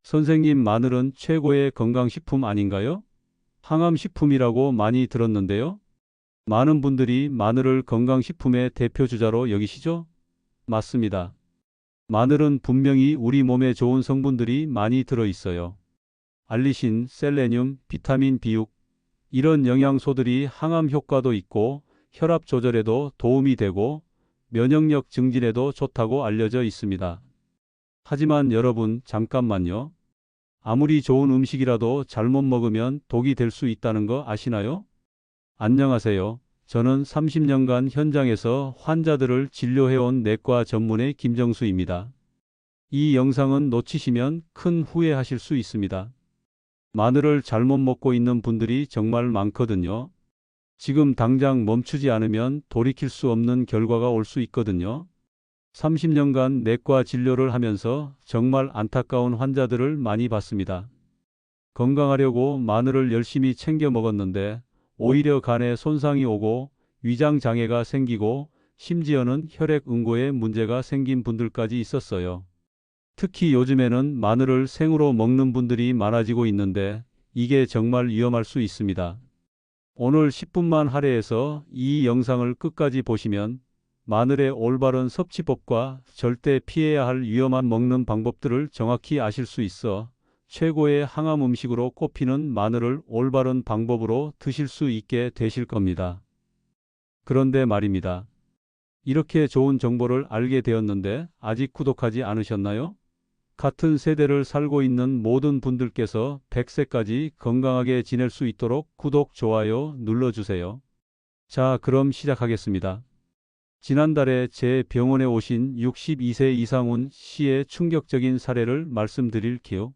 선생님, 마늘은 최고의 건강식품 아닌가요? 항암식품이라고 많이 들었는데요. 많은 분들이 마늘을 건강식품의 대표 주자로 여기시죠? 맞습니다. 마늘은 분명히 우리 몸에 좋은 성분들이 많이 들어 있어요. 알리신, 셀레늄, 비타민 B6 이런 영양소들이 항암 효과도 있고 혈압 조절에도 도움이 되고 면역력 증진에도 좋다고 알려져 있습니다. 하지만 여러분, 잠깐만요. 아무리 좋은 음식이라도 잘못 먹으면 독이 될 수 있다는 거 아시나요? 안녕하세요. 저는 30년간 현장에서 환자들을 진료해온 내과 전문의 김정수입니다. 이 영상은 놓치시면 큰 후회하실 수 있습니다. 마늘을 잘못 먹고 있는 분들이 정말 많거든요. 지금 당장 멈추지 않으면 돌이킬 수 없는 결과가 올 수 있거든요. 30년간 내과 진료를 하면서 정말 안타까운 환자들을 많이 봤습니다. 건강하려고 마늘을 열심히 챙겨 먹었는데 오히려 간에 손상이 오고 위장 장애가 생기고 심지어는 혈액 응고에 문제가 생긴 분들까지 있었어요. 특히 요즘에는 마늘을 생으로 먹는 분들이 많아지고 있는데 이게 정말 위험할 수 있습니다. 오늘 10분만 할애해서 이 영상을 끝까지 보시면 마늘의 올바른 섭취법과 절대 피해야 할 위험한 먹는 방법들을 정확히 아실 수 있어 최고의 항암 음식으로 꼽히는 마늘을 올바른 방법으로 드실 수 있게 되실 겁니다. 그런데 말입니다. 이렇게 좋은 정보를 알게 되었는데 아직 구독하지 않으셨나요? 같은 세대를 살고 있는 모든 분들께서 100세까지 건강하게 지낼 수 있도록 구독, 좋아요 눌러주세요. 자, 그럼 시작하겠습니다. 지난달에 제 병원에 오신 62세 이상훈 씨의 충격적인 사례를 말씀드릴게요.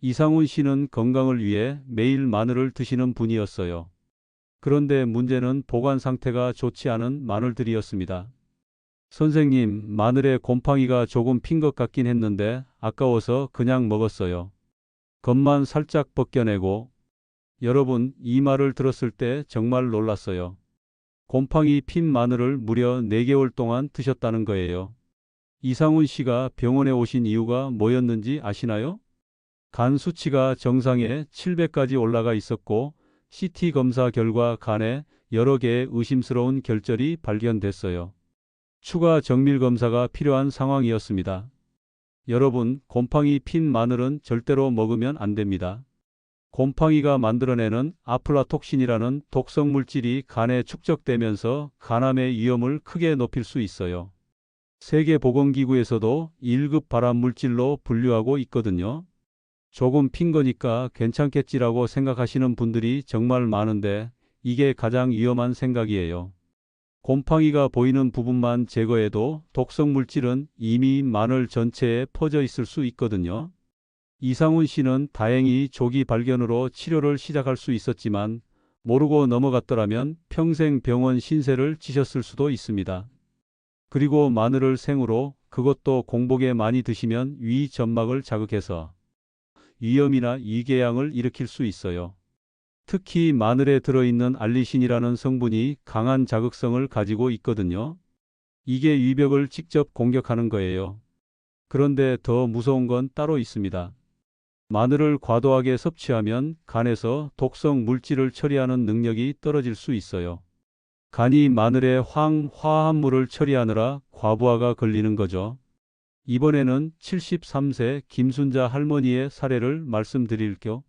이상훈 씨는 건강을 위해 매일 마늘을 드시는 분이었어요. 그런데 문제는 보관 상태가 좋지 않은 마늘들이었습니다. 선생님, 마늘에 곰팡이가 조금 핀 것 같긴 했는데 아까워서 그냥 먹었어요. 겉만 살짝 벗겨내고. 여러분, 이 말을 들었을 때 정말 놀랐어요. 곰팡이 핀 마늘을 무려 4개월 동안 드셨다는 거예요. 이상훈 씨가 병원에 오신 이유가 뭐였는지 아시나요? 간 수치가 정상에 700까지 올라가 있었고 CT 검사 결과 간에 여러 개의 의심스러운 결절이 발견됐어요. 추가 정밀 검사가 필요한 상황이었습니다. 여러분, 곰팡이 핀 마늘은 절대로 먹으면 안 됩니다. 곰팡이가 만들어내는 아플라톡신이라는 독성 물질이 간에 축적되면서 간암의 위험을 크게 높일 수 있어요. 세계보건기구에서도 1급 발암 물질로 분류하고 있거든요. 조금 핀 거니까 괜찮겠지라고 생각하시는 분들이 정말 많은데 이게 가장 위험한 생각이에요. 곰팡이가 보이는 부분만 제거해도 독성 물질은 이미 마늘 전체에 퍼져 있을 수 있거든요. 이상훈 씨는 다행히 조기 발견으로 치료를 시작할 수 있었지만 모르고 넘어갔더라면 평생 병원 신세를 지셨을 수도 있습니다. 그리고 마늘을 생으로, 그것도 공복에 많이 드시면 위 점막을 자극해서 위염이나 위궤양을 일으킬 수 있어요. 특히 마늘에 들어있는 알리신이라는 성분이 강한 자극성을 가지고 있거든요. 이게 위벽을 직접 공격하는 거예요. 그런데 더 무서운 건 따로 있습니다. 마늘을 과도하게 섭취하면 간에서 독성 물질을 처리하는 능력이 떨어질 수 있어요. 간이 마늘의 화합물을 처리하느라 과부하가 걸리는 거죠. 이번에는 73세 김순자 할머니의 사례를 말씀드릴게요.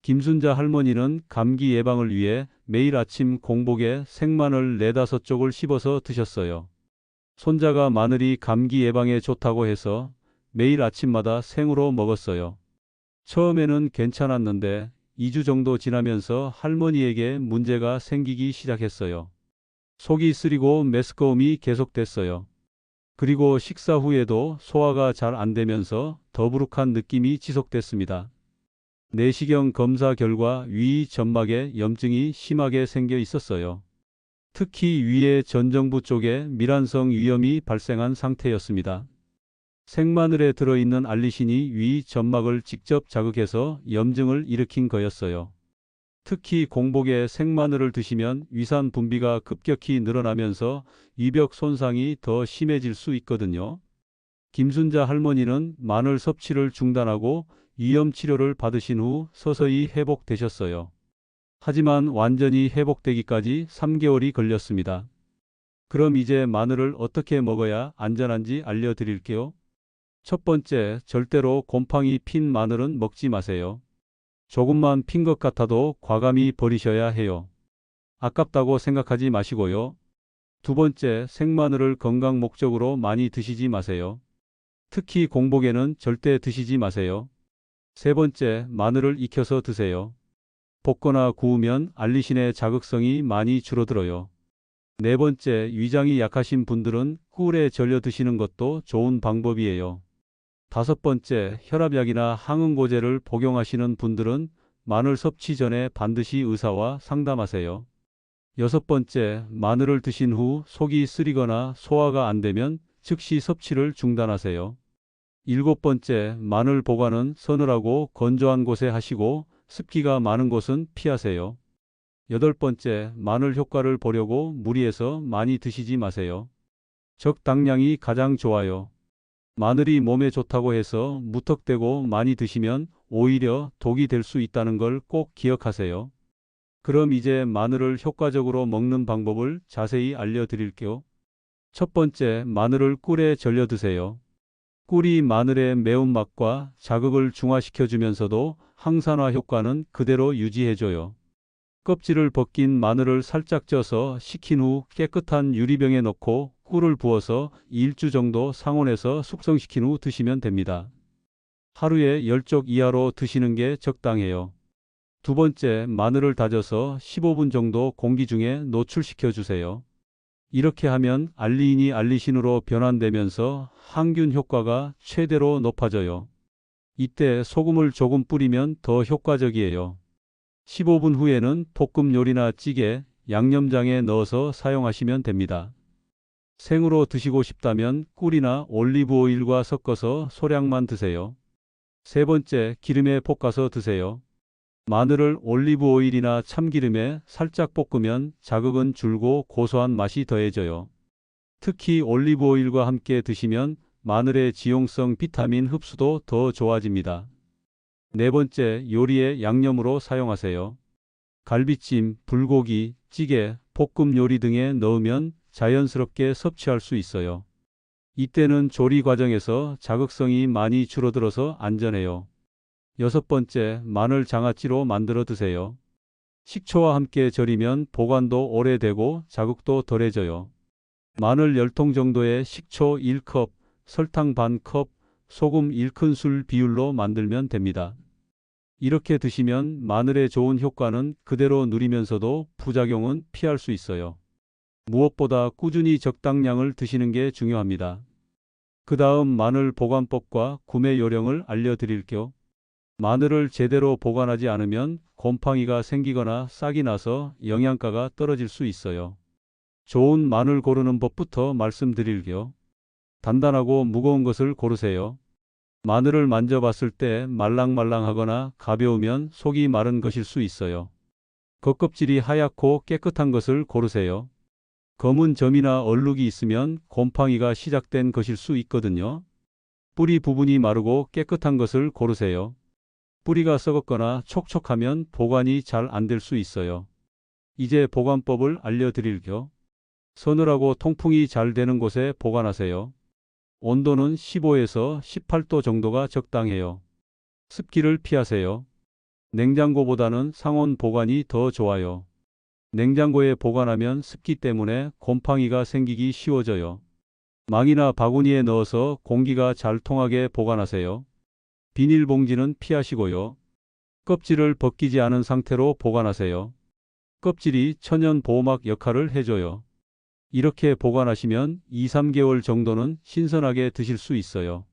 김순자 할머니는 감기 예방을 위해 매일 아침 공복에 생마늘 4-5쪽을 씹어서 드셨어요. 손자가 마늘이 감기 예방에 좋다고 해서 매일 아침마다 생으로 먹었어요. 처음에는 괜찮았는데 2주 정도 지나면서 할머니에게 문제가 생기기 시작했어요. 속이 쓰리고 메스꺼움이 계속됐어요. 그리고 식사 후에도 소화가 잘 안 되면서 더부룩한 느낌이 지속됐습니다. 내시경 검사 결과 위 점막에 염증이 심하게 생겨 있었어요. 특히 위의 전정부 쪽에 밀환성 위염이 발생한 상태였습니다. 생마늘에 들어있는 알리신이 위 점막을 직접 자극해서 염증을 일으킨 거였어요. 특히 공복에 생마늘을 드시면 위산 분비가 급격히 늘어나면서 위벽 손상이 더 심해질 수 있거든요. 김순자 할머니는 마늘 섭취를 중단하고 위염 치료를 받으신 후 서서히 회복되셨어요. 하지만 완전히 회복되기까지 3개월이 걸렸습니다. 그럼 이제 마늘을 어떻게 먹어야 안전한지 알려드릴게요. 첫 번째, 절대로 곰팡이 핀 마늘은 먹지 마세요. 조금만 핀 것 같아도 과감히 버리셔야 해요. 아깝다고 생각하지 마시고요. 두 번째, 생마늘을 건강 목적으로 많이 드시지 마세요. 특히 공복에는 절대 드시지 마세요. 세 번째, 마늘을 익혀서 드세요. 볶거나 구우면 알리신의 자극성이 많이 줄어들어요. 네 번째, 위장이 약하신 분들은 꿀에 절여 드시는 것도 좋은 방법이에요. 다섯 번째, 혈압약이나 항응고제를 복용하시는 분들은 마늘 섭취 전에 반드시 의사와 상담하세요. 여섯 번째, 마늘을 드신 후 속이 쓰리거나 소화가 안 되면 즉시 섭취를 중단하세요. 일곱 번째, 마늘 보관은 서늘하고 건조한 곳에 하시고 습기가 많은 곳은 피하세요. 여덟 번째, 마늘 효과를 보려고 무리해서 많이 드시지 마세요. 적당량이 가장 좋아요. 마늘이 몸에 좋다고 해서 무턱대고 많이 드시면 오히려 독이 될 수 있다는 걸 꼭 기억하세요. 그럼 이제 마늘을 효과적으로 먹는 방법을 자세히 알려드릴게요. 첫 번째, 마늘을 꿀에 절여 드세요. 꿀이 마늘의 매운맛과 자극을 중화시켜주면서도 항산화 효과는 그대로 유지해줘요. 껍질을 벗긴 마늘을 살짝 쪄서 식힌 후 깨끗한 유리병에 넣고 꿀을 부어서 1주 정도 상온에서 숙성시킨 후 드시면 됩니다. 하루에 10쪽 이하로 드시는 게 적당해요. 두 번째, 마늘을 다져서 15분 정도 공기 중에 노출시켜 주세요. 이렇게 하면 알리인이 알리신으로 변환되면서 항균 효과가 최대로 높아져요. 이때 소금을 조금 뿌리면 더 효과적이에요. 15분 후에는 볶음 요리나 찌개, 양념장에 넣어서 사용하시면 됩니다. 생으로 드시고 싶다면 꿀이나 올리브 오일과 섞어서 소량만 드세요. 세 번째, 기름에 볶아서 드세요. 마늘을 올리브 오일이나 참기름에 살짝 볶으면 자극은 줄고 고소한 맛이 더해져요. 특히 올리브 오일과 함께 드시면 마늘의 지용성 비타민 흡수도 더 좋아집니다. 네 번째, 요리에 양념으로 사용하세요. 갈비찜, 불고기, 찌개, 볶음 요리 등에 넣으면 자연스럽게 섭취할 수 있어요. 이때는 조리 과정에서 자극성이 많이 줄어들어서 안전해요. 여섯 번째, 마늘 장아찌로 만들어 드세요. 식초와 함께 절이면 보관도 오래되고 자극도 덜해져요. 마늘 10통 정도의 식초 1컵, 설탕 반 컵, 소금 1큰술 비율로 만들면 됩니다. 이렇게 드시면 마늘의 좋은 효과는 그대로 누리면서도 부작용은 피할 수 있어요. 무엇보다 꾸준히 적당량을 드시는 게 중요합니다. 그 다음 마늘 보관법과 구매 요령을 알려드릴게요. 마늘을 제대로 보관하지 않으면 곰팡이가 생기거나 싹이 나서 영양가가 떨어질 수 있어요. 좋은 마늘 고르는 법부터 말씀드릴게요. 단단하고 무거운 것을 고르세요. 마늘을 만져봤을 때 말랑말랑하거나 가벼우면 속이 마른 것일 수 있어요. 겉껍질이 하얗고 깨끗한 것을 고르세요. 검은 점이나 얼룩이 있으면 곰팡이가 시작된 것일 수 있거든요. 뿌리 부분이 마르고 깨끗한 것을 고르세요. 뿌리가 썩었거나 촉촉하면 보관이 잘 안 될 수 있어요. 이제 보관법을 알려드릴게요. 서늘하고 통풍이 잘 되는 곳에 보관하세요. 온도는 15에서 18도 정도가 적당해요. 습기를 피하세요. 냉장고보다는 상온 보관이 더 좋아요. 냉장고에 보관하면 습기 때문에 곰팡이가 생기기 쉬워져요. 망이나 바구니에 넣어서 공기가 잘 통하게 보관하세요. 비닐봉지는 피하시고요. 껍질을 벗기지 않은 상태로 보관하세요. 껍질이 천연 보호막 역할을 해줘요. 이렇게 보관하시면 2~3개월 정도는 신선하게 드실 수 있어요.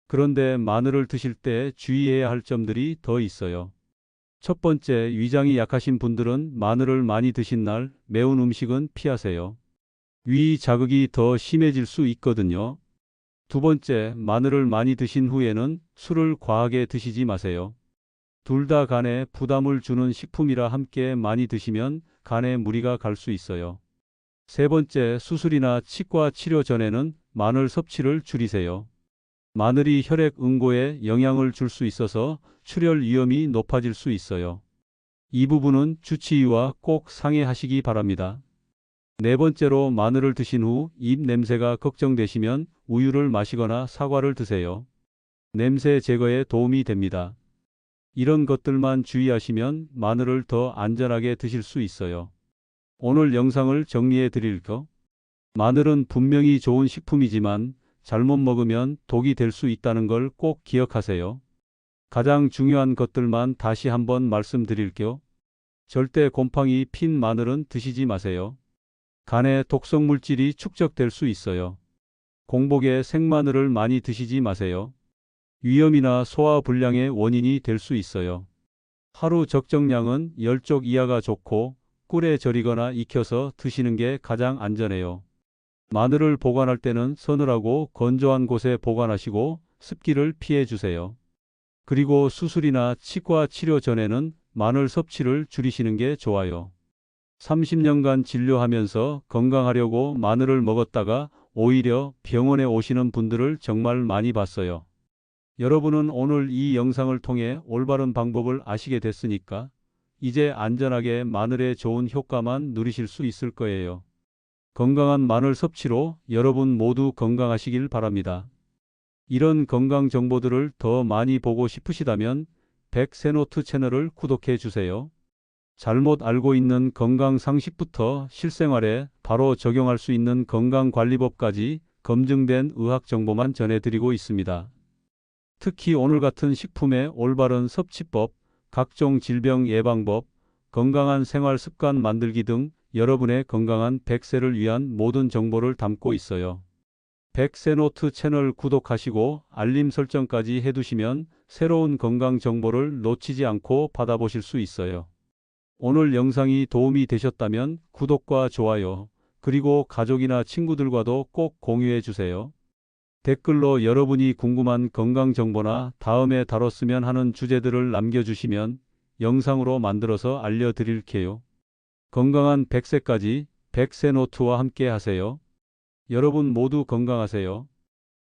그런데 마늘을 드실 때 주의해야 할 점들이 더 있어요. 첫 번째, 위장이 약하신 분들은 마늘을 많이 드신 날 매운 음식은 피하세요. 위 자극이 더 심해질 수 있거든요. 두 번째, 마늘을 많이 드신 후에는 술을 과하게 드시지 마세요. 둘 다 간에 부담을 주는 식품이라 함께 많이 드시면 간에 무리가 갈 수 있어요. 세 번째, 수술이나 치과 치료 전에는 마늘 섭취를 줄이세요. 마늘이 혈액 응고에 영향을 줄 수 있어서 출혈 위험이 높아질 수 있어요. 이 부분은 주치의와 꼭 상의하시기 바랍니다. 네 번째로 마늘을 드신 후 입 냄새가 걱정되시면 우유를 마시거나 사과를 드세요. 냄새 제거에 도움이 됩니다. 이런 것들만 주의하시면 마늘을 더 안전하게 드실 수 있어요. 오늘 영상을 정리해 드릴게요. 마늘은 분명히 좋은 식품이지만 잘못 먹으면 독이 될 수 있다는 걸 꼭 기억하세요. 가장 중요한 것들만 다시 한번 말씀드릴게요. 절대 곰팡이 핀 마늘은 드시지 마세요. 간에 독성 물질이 축적될 수 있어요. 공복에 생마늘을 많이 드시지 마세요. 위염이나 소화 불량의 원인이 될 수 있어요. 하루 적정량은 10쪽 이하가 좋고 꿀에 절이거나 익혀서 드시는 게 가장 안전해요. 마늘을 보관할 때는 서늘하고 건조한 곳에 보관하시고 습기를 피해 주세요. 그리고 수술이나 치과 치료 전에는 마늘 섭취를 줄이시는 게 좋아요. 30년간 진료하면서 건강하려고 마늘을 먹었다가 오히려 병원에 오시는 분들을 정말 많이 봤어요. 여러분은 오늘 이 영상을 통해 올바른 방법을 아시게 됐으니까 이제 안전하게 마늘의 좋은 효과만 누리실 수 있을 거예요. 건강한 마늘 섭취로 여러분 모두 건강하시길 바랍니다. 이런 건강 정보들을 더 많이 보고 싶으시다면 백세노트 채널을 구독해 주세요. 잘못 알고 있는 건강 상식부터 실생활에 바로 적용할 수 있는 건강관리법까지 검증된 의학 정보만 전해드리고 있습니다. 특히 오늘 같은 식품의 올바른 섭취법, 각종 질병 예방법, 건강한 생활 습관 만들기 등 여러분의 건강한 100세를 위한 모든 정보를 담고 있어요. 백세노트 채널 구독하시고 알림 설정까지 해두시면 새로운 건강 정보를 놓치지 않고 받아보실 수 있어요. 오늘 영상이 도움이 되셨다면 구독과 좋아요, 그리고 가족이나 친구들과도 꼭 공유해 주세요. 댓글로 여러분이 궁금한 건강 정보나 다음에 다뤘으면 하는 주제들을 남겨주시면 영상으로 만들어서 알려드릴게요. 건강한 100세까지 백세노트와 함께 하세요. 여러분 모두 건강하세요.